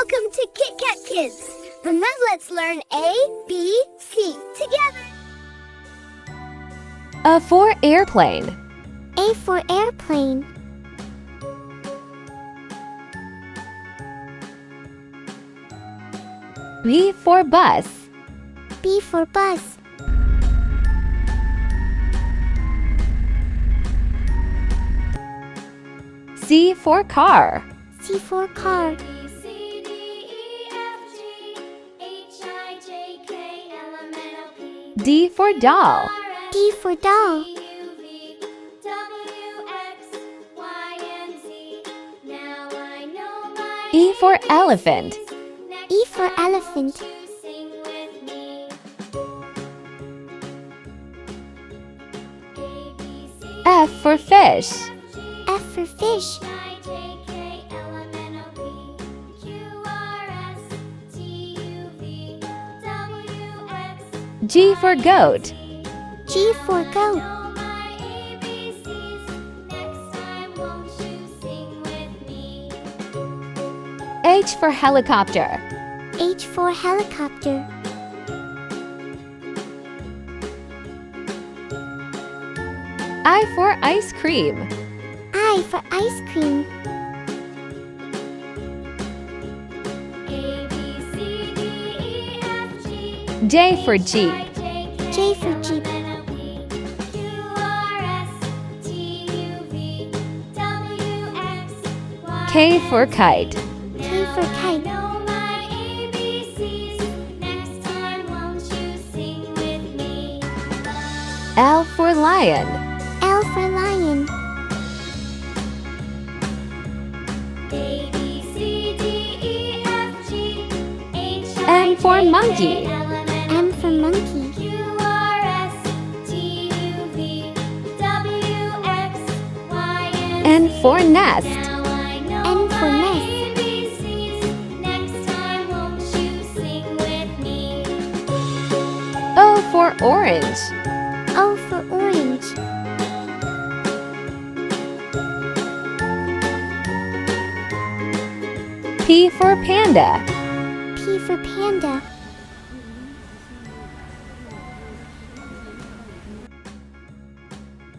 Welcome to Kit Kat Kids. And now let's learn A, B, C together. A for airplane. A for airplane. B for bus. B for bus. C for car. C for car. D for doll. D for doll. E for elephant. E for elephant. F for fish. F for fish. G for goat. G for goat. H for helicopter. H for helicopter. I for ice cream. I for ice cream. J for jeep. J for jeep. K for kite. K for kite. L for lion. L for lion. M for monkey. M for monkey. N for nest. N for nest. O for orange. O for orange. P for panda. P for panda.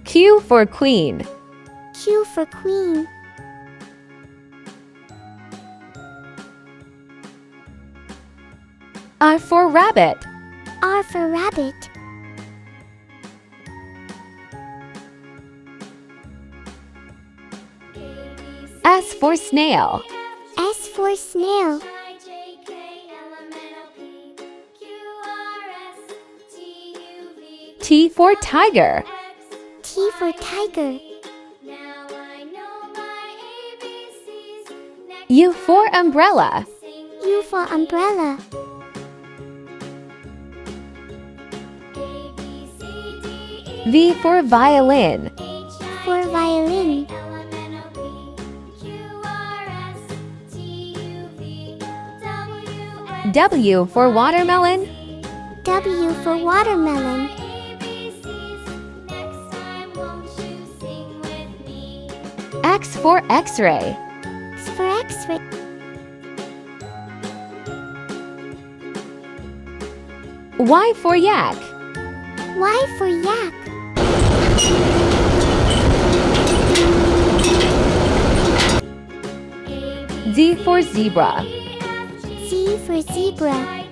Q for queen. Q for queen. R for rabbit. R for rabbit. S for snail. S for snail. T for tiger. T for tiger. U for umbrella. U for umbrella. V for violin. For violin. W for watermelon. W for watermelon. X for x-ray. X for X-ray. Y for yak. Y for yak. Z for zebra. Z for zebra.